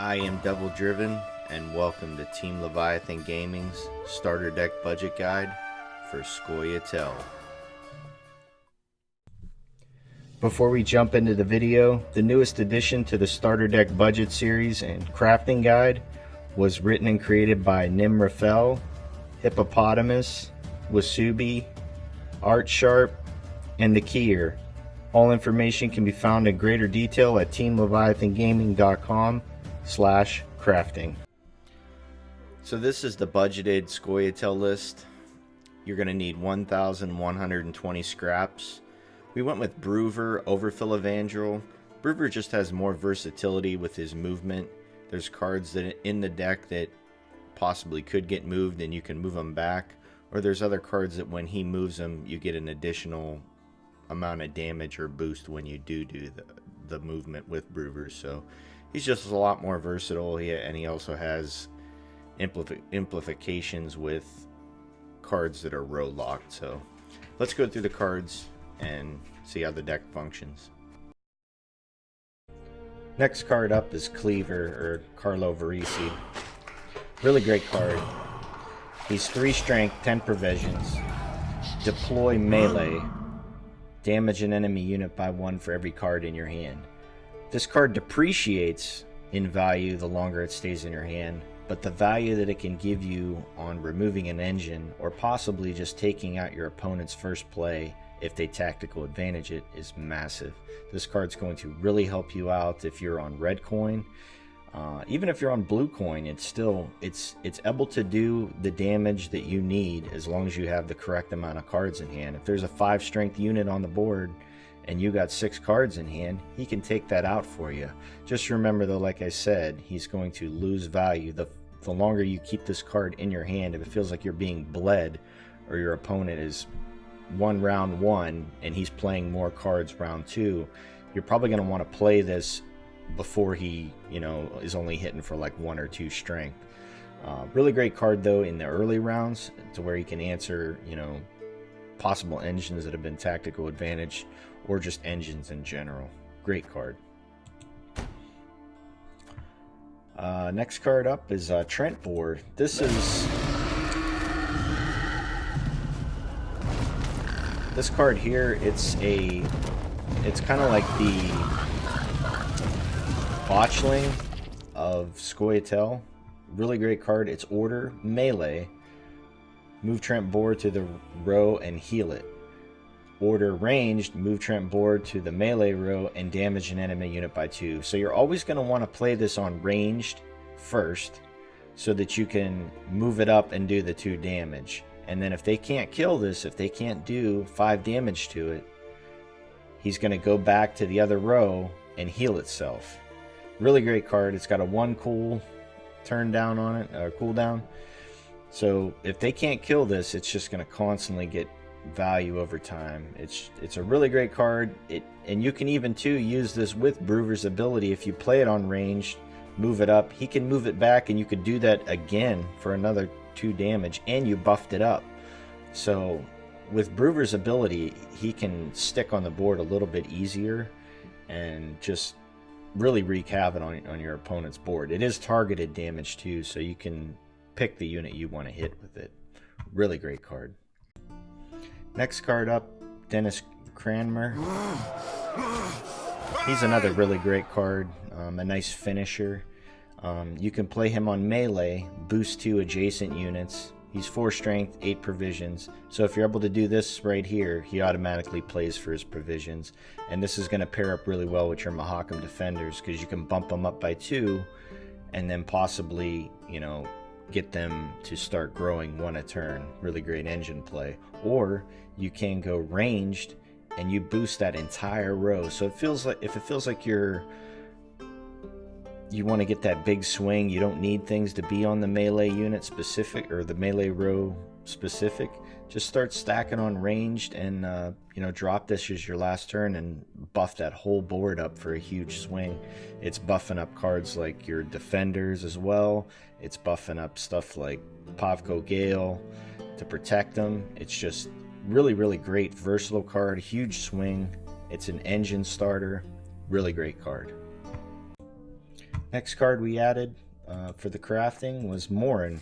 I am Devil Driven, and welcome to Team Leviathan Gaming's Starter Deck Budget Guide for Scoia'Tael. Before we jump into the video, the newest addition to the Starter Deck Budget Series and Crafting Guide was written and created by Nimrafel, Hippopotamus, Wasubi, Art Sharp, and the Keyer. All information can be found in greater detail at teamleviathangaming.com/crafting. So this is the budgeted Scoia'Tael list. You're going to need 1,120 scraps. We went with Broover, Overfill Evangel. Broover just has more versatility with his movement. There's cards that in the deck that possibly could get moved and you can move them back. Or there's other cards that when he moves them, you get an additional amount of damage or boost when you do the movement with Broover. So he's just a lot more versatile, and he also has implications with cards that are row locked. So let's go through the cards and see how the deck functions. Next card up is Cleaver, or Carlo Verisi. Really great card. He's 3 strength, 10 provisions. Deploy melee. Damage an enemy unit by 1 for every card in your hand. This card depreciates in value the longer it stays in your hand, but the value that it can give you on removing an engine or possibly just taking out your opponent's first play if they tactical advantage it is massive. This card's going to really help you out if you're on red coin. Even if you're on blue coin, it's able to do the damage that you need as long as you have the correct amount of cards in hand. If there's a 5 strength unit on the board and you got 6 cards in hand, he can take that out for you. Just remember though, like I said, he's going to lose value the longer you keep this card in your hand. If it feels like you're being bled or your opponent is won round 1 and he's playing more cards round 2, you're probably going to want to play this before he, is only hitting for like 1 or 2 strength. Really great card though in the early rounds to where he can answer, possible engines that have been tactical advantage or just engines in general. Great card. Next card up is Trent Board. This card here, it's kind of like the Botchling of Scoia'Tael. Really great card. It's order, melee. Move Trent Board to the row and heal it. Order ranged, move Trent Board to the melee row and damage an enemy unit by 2. So you're always going to want to play this on ranged first so that you can move it up and do the 2 damage. And then if they can't kill this, if they can't do 5 damage to it, he's going to go back to the other row and heal itself. Really great card. It's got a 1 cool turn down on it, cooldown. So if they can't kill this, it's just going to constantly get value over time. It's a really great card. And you can even too use this with Broover's ability. If you play it on range, move it up, he can move it back, and you could do that again for another 2 damage, and you buffed it up. So with Broover's ability, he can stick on the board a little bit easier and just really wreak havoc on your opponent's board. It is targeted damage too, so you can pick the unit you want to hit with it. Really great card. Next card up, Dennis Cranmer. He's another really great card, a nice finisher. You can play him on melee, boost 2 adjacent units. He's 4 strength, 8 provisions. So if you're able to do this right here, he automatically plays for his provisions. And this is going to pair up really well with your Mahakam defenders because you can bump them up by 2 and then possibly, get them to start growing 1 a turn. Really great engine play. Or you can go ranged and you boost that entire row. So if it feels like you want to get that big swing, you don't need things to be on the melee unit specific or the melee row specific. Just start stacking on ranged and drop this as your last turn and buff that whole board up for a huge swing. It's buffing up cards like your defenders as well. It's buffing up stuff like Pavko Gale to protect them. It's just really, really great versatile card, huge swing. It's an engine starter. Really great card. Next card we added for the crafting was Morin.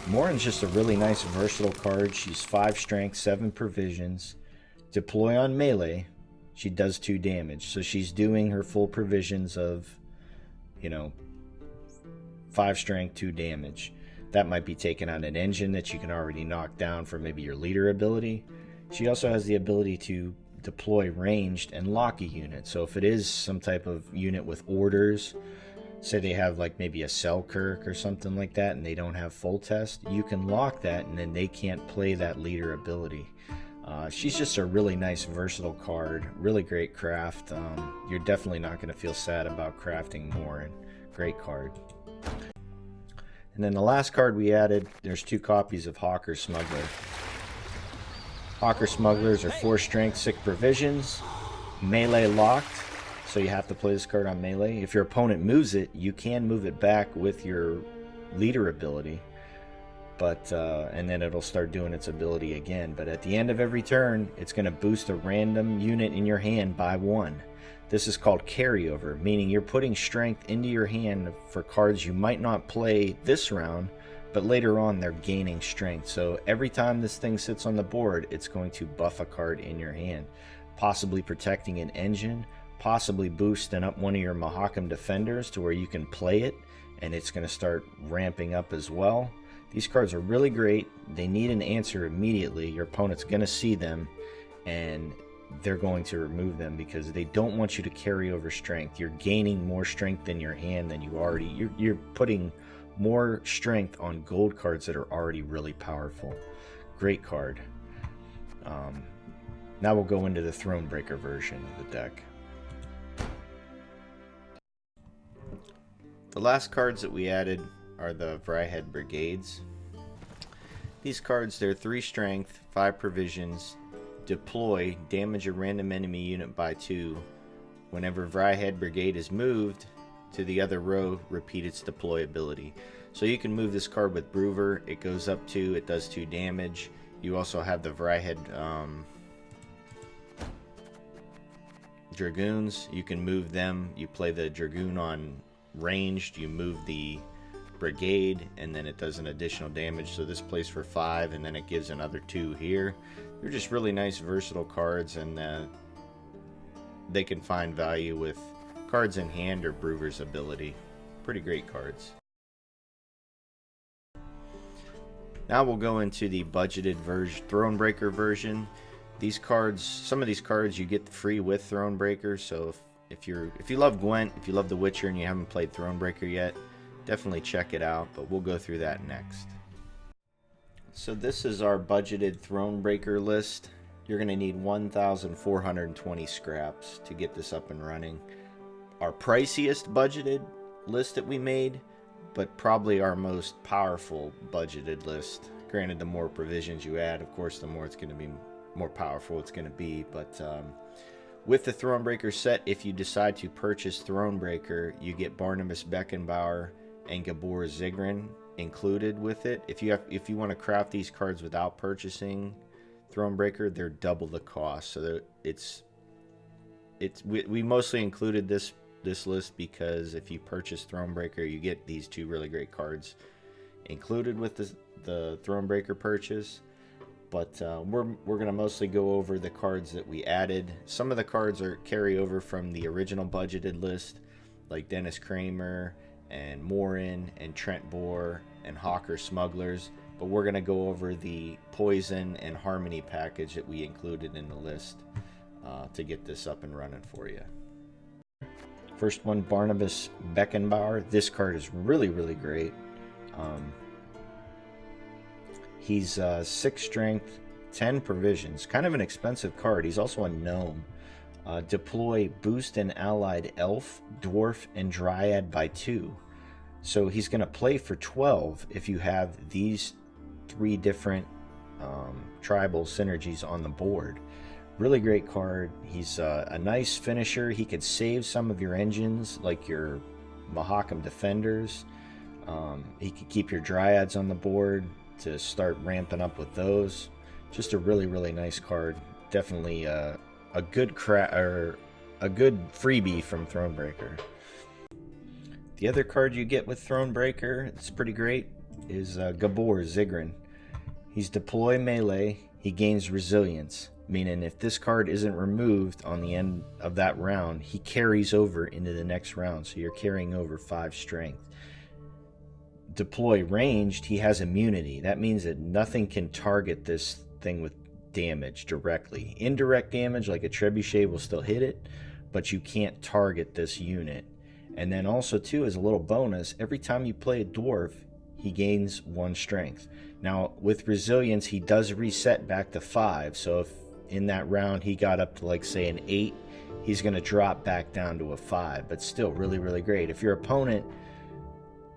Morin's just a really nice versatile card. She's 5 strength, 7 provisions. Deploy on melee, she does 2 damage. So she's doing her full provisions of, you know, 5 strength, 2 damage. That might be taking out an engine that you can already knock down for maybe your leader ability. She also has the ability to deploy ranged and lock a unit. So if it is some type of unit with orders, say they have like maybe a Selkirk or something like that and they don't have full test, you can lock that and then they can't play that leader ability. She's just a really nice versatile card, really great craft. You're definitely not going to feel sad about crafting more, and great card. And then the last card we added, there's 2 copies of Hawker Smuggler. Hawker Smugglers are 4 strength, 6 provisions, melee locked, so you have to play this card on melee. If your opponent moves it, you can move it back with your leader ability, but and then it'll start doing its ability again. But at the end of every turn, it's going to boost a random unit in your hand by 1. This is called carryover, meaning you're putting strength into your hand for cards you might not play this round, but later on they're gaining strength. So every time this thing sits on the board, it's going to buff a card in your hand, possibly protecting an engine, possibly boosting up one of your Mahakam defenders to where you can play it, and it's going to start ramping up as well. These cards are really great. They need an answer immediately. Your opponent's going to see them, and they're going to remove them because they don't want you to carry over strength. You're gaining more strength in your hand than you already... You're putting more strength on gold cards that are already really powerful. Great card. Now we'll go into the Thronebreaker version of the deck. The last cards that we added are the Vryhed Brigades. These cards, they're 3 strength, 5 provisions, deploy, damage a random enemy unit by 2. Whenever Vryhed Brigade is moved to the other row, repeat its deploy ability. So you can move this card with Brewer, it goes up 2, it does 2 damage. You also have the Vryhed Dragoons, you can move them, you play the Dragoon on ranged, you move the Brigade, and then it does an additional damage. So this plays for 5, and then it gives another 2 here. They're just really nice versatile cards, and they can find value with cards in hand or Brewer's ability. Pretty great cards. Now we'll go into the budgeted version, Thronebreaker version. These cards, some of these cards you get free with Thronebreaker, so if you love Gwent, if you love The Witcher and you haven't played Thronebreaker yet, definitely check it out, but we'll go through that next. So this is our budgeted Thronebreaker list. You're going to need 1,420 scraps to get this up and running. Our priciest budgeted list that we made, but probably our most powerful budgeted list. Granted, the more provisions you add, of course, the more it's going to be more powerful it's going to be. But with the Thronebreaker set, if you decide to purchase Thronebreaker, you get Barnabas Beckenbauer and Gabor Zigrin included with it. If you want to craft these cards without purchasing Thronebreaker, they're double the cost. So we mostly included this list because if you purchase Thronebreaker, you get these 2 really great cards included with the Thronebreaker purchase. But we're going to mostly go over the cards that we added. Some of the cards are carryover from the original budgeted list, like Dennis Kramer and Morin and Trent Bohr and Hawker Smugglers. But we're going to go over the Poison and Harmony package that we included in the list to get this up and running for you. First one, Barnabas Beckenbauer. This card is really, really great. He's 6 strength, 10 provisions. Kind of an expensive card. He's also a gnome. Deploy, boost an allied elf, dwarf, and dryad by 2. So he's going to play for 12 if you have these 3 different tribal synergies on the board. Really great card. He's a nice finisher. He could save some of your engines, like your Mahakam defenders. He could keep your dryads on the board to start ramping up with those. Just a really, really nice card. Definitely a good a good freebie from Thronebreaker. The other card you get with Thronebreaker, it's pretty great, is Gabor Zigrin. He's deploy melee, he gains resilience, meaning if this card isn't removed on the end of that round, he carries over into the next round, so you're carrying over 5 strength. Deploy ranged, he has immunity. That means that nothing can target this thing with damage directly. Indirect damage, like a trebuchet, will still hit it, but you can't target this unit. And then also too, as a little bonus, every time you play a dwarf, he gains 1 strength. Now with resilience, he does reset back to 5, so if in that round he got up to, like, say an 8, he's going to drop back down to a 5, but still really, really great. If your opponent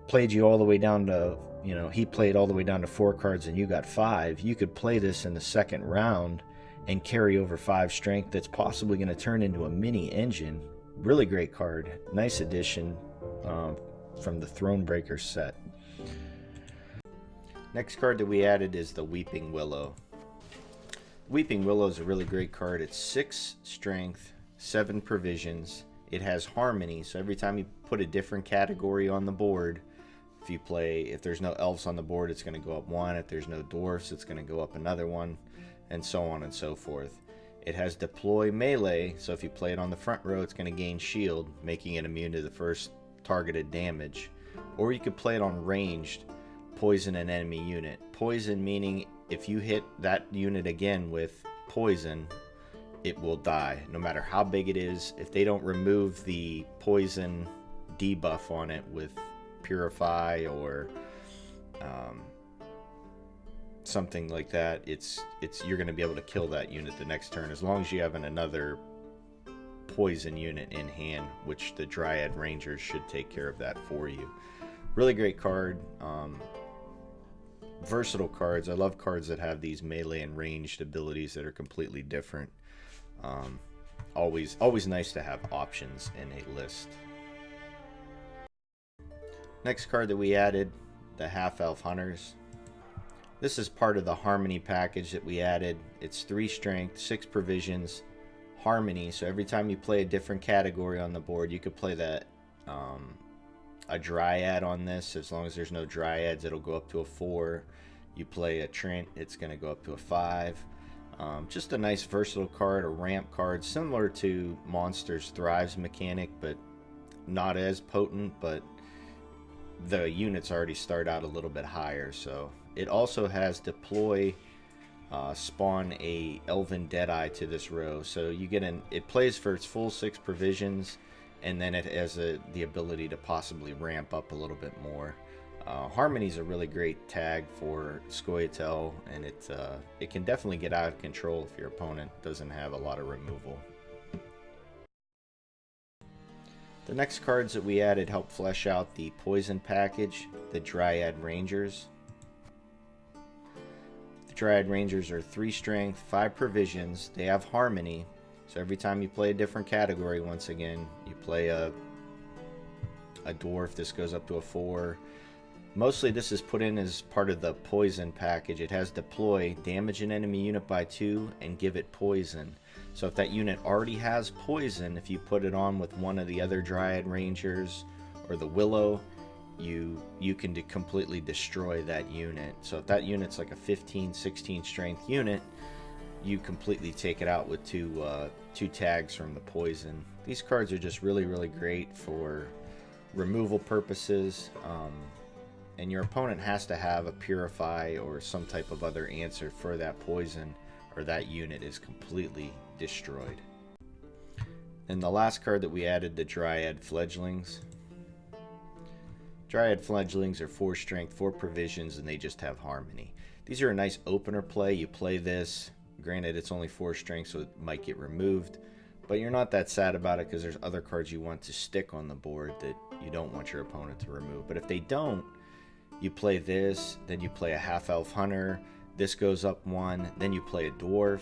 played you all the way down to, you know, he played all the way down to 4 cards and you got 5, you could play this in the second round and carry over 5 strength. That's possibly going to turn into a mini engine. Really great card. Nice addition from the Thronebreaker set. Next card that we added is the Weeping Willow. Weeping Willow is a really great card. It's 6 strength, 7 provisions. It has harmony, so every time you put a different category on the board, if there's no elves on the board, it's going to go up 1. If there's no dwarfs, it's going to go up another 1, and so on and so forth. It has deploy melee, so if you play it on the front row, it's going to gain shield, making it immune to the first targeted damage. Or you could play it on ranged, poison an enemy unit. Poison meaning if you hit that unit again with poison, it will die, no matter how big it is. If they don't remove the poison debuff on it with Purify or something like that, you're going to be able to kill that unit the next turn, as long as you have another poison unit in hand, which the Dryad Rangers should take care of that for you. Really great card. Versatile cards. I love cards that have these melee and ranged abilities that are completely different. Always nice to have options in a list. Next card that we added, the Half-Elf Hunters. This is part of the Harmony package that we added. It's 3 strength, 6 provisions, Harmony. So every time you play a different category on the board, you could play that a Dryad on this. As long as there's no Dryads, it'll go up to a 4. You play a Trent, it's going to go up to a 5. Just a nice versatile card, a ramp card, similar to Monsters Thrives mechanic, but not as potent, but the units already start out a little bit higher. So it also has deploy, spawn a Elven Deadeye to this row, so you get it plays for its full 6 provisions, and then it has the ability to possibly ramp up a little bit more. Harmony is a really great tag for Scoia'Tael, and it can definitely get out of control if your opponent doesn't have a lot of removal. The next cards that we added help flesh out the poison package, the Dryad Rangers. The Dryad Rangers are 3 strength, 5 provisions. They have harmony, so every time you play a different category, once again, you play a dwarf, this goes up to a 4. Mostly this is put in as part of the poison package. It has deploy, damage an enemy unit by 2, and give it poison. So if that unit already has poison, if you put it on with one of the other Dryad Rangers or the Willow, you can completely destroy that unit. So if that unit's like a 15, 16 strength unit, you completely take it out with two tags from the poison. These cards are just really, really great for removal purposes. And your opponent has to have a Purify or some type of other answer for that poison, or that unit is completely destroyed. And the last card that we added, the Dryad Fledglings. Dryad Fledglings are 4 strength, 4 provisions, and they just have harmony. These are a nice opener play. You play this, granted it's only 4 strength, so it might get removed, but you're not that sad about it because there's other cards you want to stick on the board that you don't want your opponent to remove. But if they don't, you play this, then you play a Half-Elf Hunter, this goes up 1, then you play a Dwarf,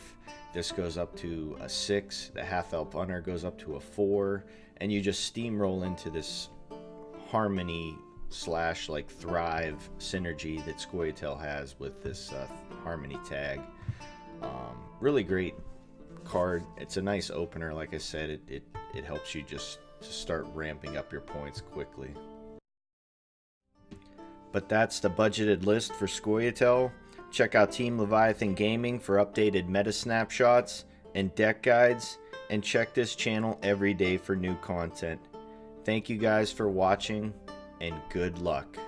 this goes up to a 6, the Half-Elf Hunter goes up to a 4, and you just steamroll into this harmony / like thrive synergy that Scoia'Tael has with this harmony tag. Really great card. It's a nice opener. Like I said, it helps you just to start ramping up your points quickly. But that's the budgeted list for Scoia'Tael. Check out Team Leviathan Gaming for updated meta snapshots and deck guides, and check this channel every day for new content. Thank you guys for watching, and good luck.